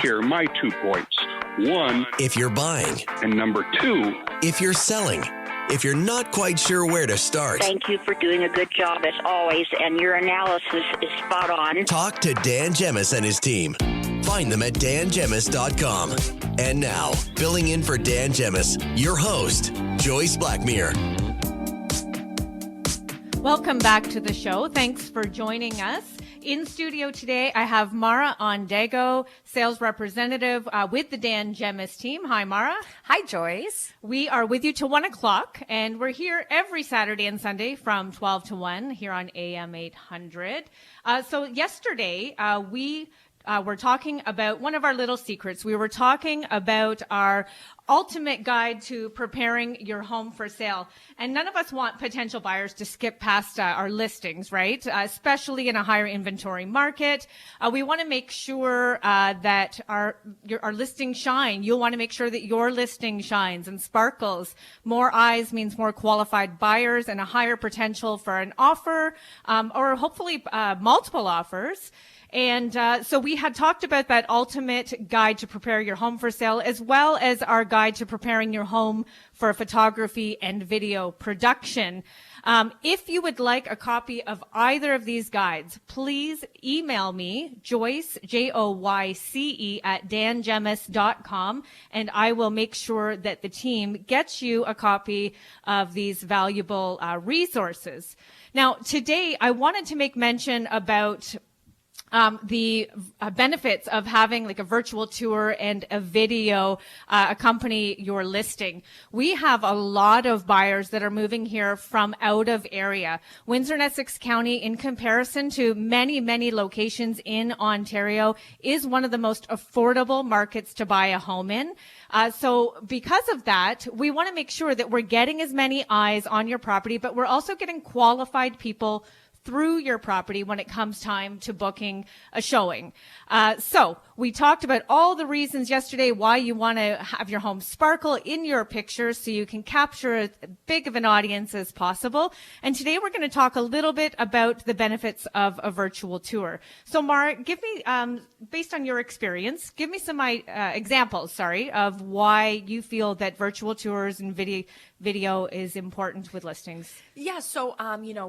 here are my 2 points. 1, if you're buying, and number 2, if you're selling, if you're not quite sure where to start. Thank you for doing a good job as always, and your analysis is spot on. Talk to Dan Gemus and his team. Find them at dangemus.com. And now, filling in for Dan Gemus, your host, Joyce Blackmere. Welcome back to the show. Thanks for joining us. In studio today, I have Mara Ondekjo, sales representative with the Dan Gemus team. Hi, Mara. Hi, Joyce. We are with you till 1 o'clock, and we're here every Saturday and Sunday from 12 to 1 here on AM800. So yesterday, we were talking about one of our little secrets. We were talking about our ultimate guide to preparing your home for sale. And none of us want potential buyers to skip past our listings, right? Especially in a higher inventory market. We want to make sure that our listings shine. You'll want to make sure that your listing shines and sparkles. More eyes means more qualified buyers and a higher potential for an offer, or hopefully multiple offers. And so we had talked about that ultimate guide to prepare your home for sale, as well as our guide to preparing your home for photography and video production. If you would like a copy of either of these guides, please email me, Joyce, Joyce, at dangemus.com, and I will make sure that the team gets you a copy of these valuable resources. Now, today I wanted to make mention about the benefits of having like a virtual tour and a video accompany your listing. We have a lot of buyers that are moving here from out of area. Windsor and Essex County, in comparison to many, many locations in Ontario, is one of the most affordable markets to buy a home in. So because of that, we want to make sure that we're getting as many eyes on your property, but we're also getting qualified people through your property when it comes time to booking a showing. So we talked about all the reasons yesterday why you want to have your home sparkle in your pictures so you can capture as big of an audience as possible. And today we're going to talk a little bit about the benefits of a virtual tour. So Mara, give me, based on your experience, give me some examples, of why you feel that virtual tours and video is important with listings. Yeah, so,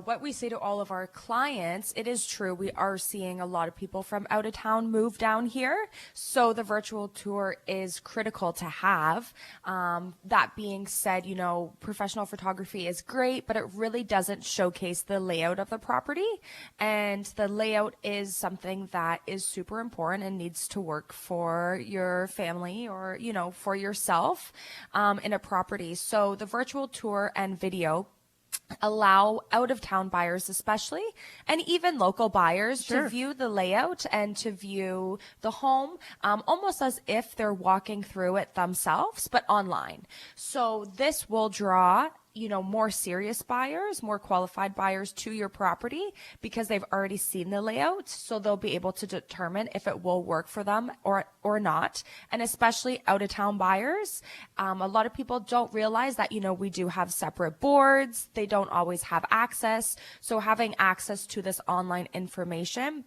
what we say to all of our clients, it is true. We are seeing a lot of people from out of town move down here. So the virtual tour is critical to have. That being said, professional photography is great, but it really doesn't showcase the layout of the property. And the layout is something that is super important and needs to work for your family or, for yourself in a property. So the virtual tour and video allow out-of-town buyers especially, and even local buyers to view the layout and to view the home almost as if they're walking through it themselves, but online. So this will draw more serious buyers, more qualified buyers to your property because they've already seen the layout. So they'll be able to determine if it will work for them or not. And especially out of town buyers. A lot of people don't realize that, we do have separate boards. They don't always have access. So having access to this online information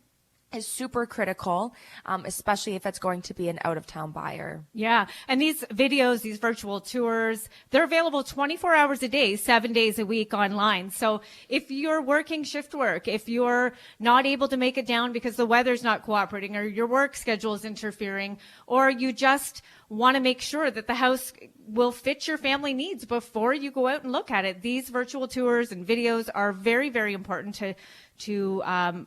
is super critical, especially if it's going to be an out-of-town buyer. Yeah, and these videos, these virtual tours, they're available 24 hours a day, 7 days a week online. So if you're working shift work, if you're not able to make it down because the weather's not cooperating or your work schedule is interfering, or you just want to make sure that the house will fit your family needs before you go out and look at it, these virtual tours and videos are very, very important to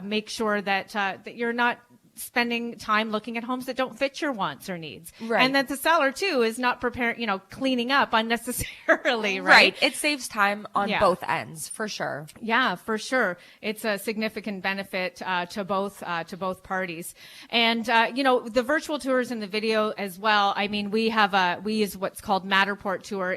make sure that you're not spending time looking at homes that don't fit your wants or needs. Right. And that the seller too is not preparing, cleaning up unnecessarily, right? Right. It saves time on both ends, for sure. Yeah, for sure. It's a significant benefit to both parties. And the virtual tours and the video as well. I mean, we use what's called Matterport Tour.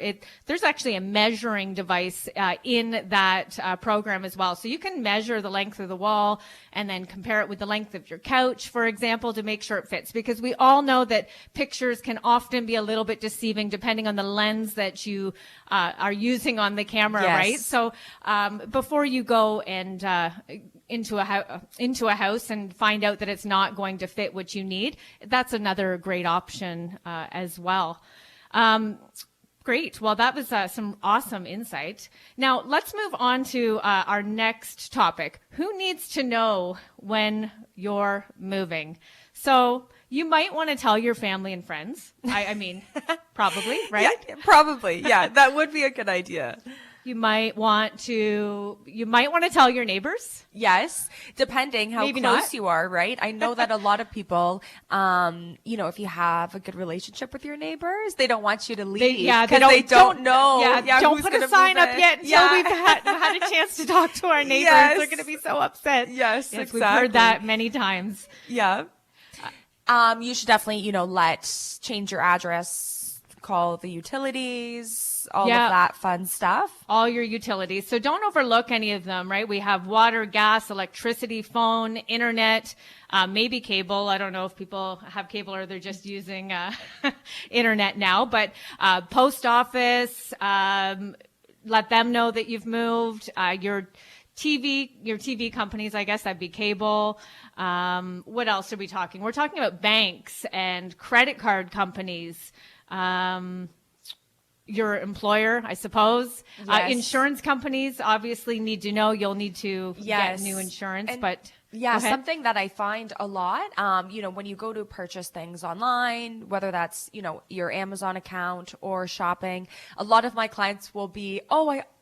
There's actually a measuring device in that program as well. So you can measure the length of the wall and then compare it with the length of your couch, for example, to make sure it fits, because we all know that pictures can often be a little bit deceiving depending on the lens that you are using on the camera, right? So before you go and into a house and find out that it's not going to fit what you need, that's another great option as well. Great. Well, that was some awesome insight. Now, let's move on to our next topic. Who needs to know when you're moving? So you might want to tell your family and friends. I mean, probably, right? Yeah, probably. Yeah, that would be a good idea. You might want to tell your neighbors. Yes, depending how Maybe close not. you are, right? I know that a lot of people, if you have a good relationship with your neighbors, they don't want you to leave because they don't know. Don't who's put a gonna sign move up in. yet until we've had a chance to talk to our neighbors. Yes. They're going to be so upset. Yes, We've exactly. heard that many times. Yeah. You should definitely, change your address, call the utilities, all of that fun stuff. All your utilities. So don't overlook any of them, right? We have water, gas, electricity, phone, internet, maybe cable. I don't know if people have cable or they're just using internet now, but post office, let them know that you've moved. Your TV companies, I guess that'd be cable. What else are we talking? We're talking about banks and credit card companies. Your employer, I suppose. Yes. Insurance companies obviously need to know. You'll need to get new insurance, but yeah, something that I find a lot, when you go to purchase things online, whether that's, your Amazon account or shopping, a lot of my clients will be,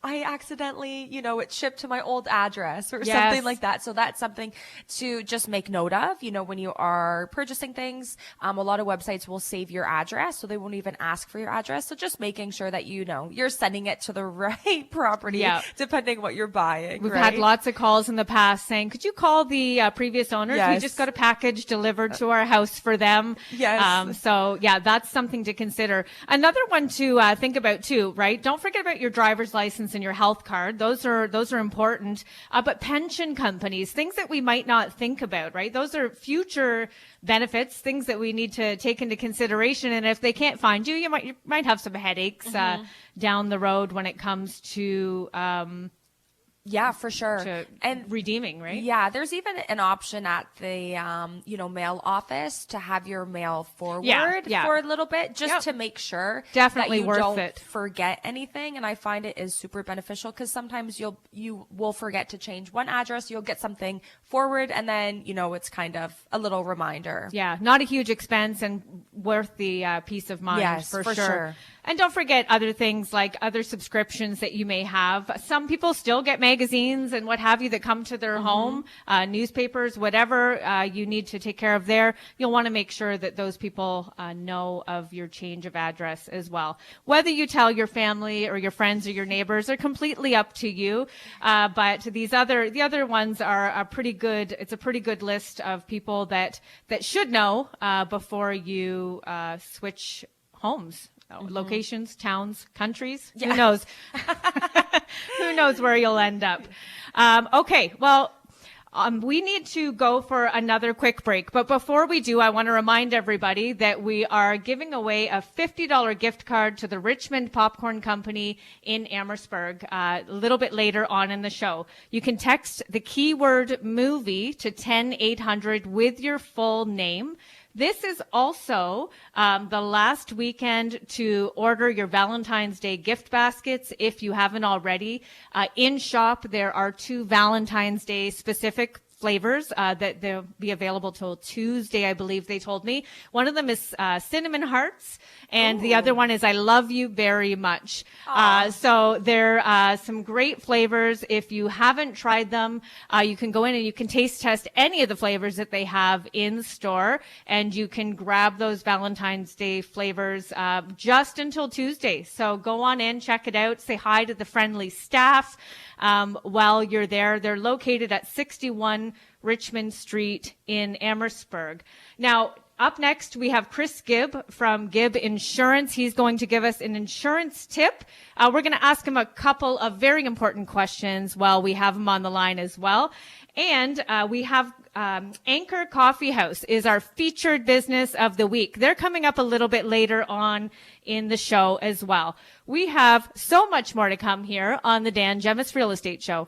I accidentally, it shipped to my old address or something like that. So that's something to just make note of, when you are purchasing things. A lot of websites will save your address, so they won't even ask for your address. So just making sure that, you're sending it to the right property, depending what you're buying. We've had lots of calls in the past saying, could you call the previous owners? Yes. We just got a package delivered to our house for them. Yes. So that's something to consider. Another one to think about too, right? Don't forget about your driver's license and your health card. Those are important. But pension companies, things that we might not think about, right? Those are future benefits, things that we need to take into consideration. And if they can't find you, you might have some headaches down the road when it comes to yeah, for sure. And redeeming, right? Yeah, there's even an option at the, mail office to have your mail forward for a little bit, just to make sure Definitely that you worth don't it. forget anything. And I find it is super beneficial because sometimes you will forget to change one address. You'll get something forward and then, it's kind of a little reminder. Yeah, not a huge expense and worth the peace of mind. Yes, for for sure. And don't forget other things like other subscriptions that you may have. Some people still get magazines and what have you that come to their home, newspapers, whatever you need to take care of there. You'll want to make sure that those people know of your change of address as well. Whether you tell your family or your friends or your neighbors are completely up to you. But the other ones are a pretty good. It's a pretty good list of people that should know before you switch homes. Locations, towns, countries. Yeah. Who knows? Who knows where you'll end up? Okay. Well, we need to go for another quick break. But before we do, I want to remind everybody that we are giving away a $50 gift card to the Richmond Popcorn Company in Amherstburg a little bit later on in the show. You can text the keyword movie to 10800 with your full name. This is also the last weekend to order your Valentine's Day gift baskets if you haven't already. In shop, there are 2 Valentine's Day specific flavors that they'll be available till Tuesday, I believe they told me. One of them is cinnamon hearts, and the other one is I love you very much. So there are some great flavors. If you haven't tried them, you can go in and you can taste test any of the flavors that they have in store, and you can grab those Valentine's Day flavors just until Tuesday. So go on in, check it out, say hi to the friendly staff while you're there. They're located at 61 Richmond Street in Amherstburg. Now, up next, we have Chris Gibb from Gibb Insurance. He's going to give us an insurance tip. We're going to ask him a couple of very important questions while we have him on the line as well. And we have Anchor Coffee House is our featured business of the week. They're coming up a little bit later on in the show as well. We have so much more to come here on the Dan Gemus Real Estate Show.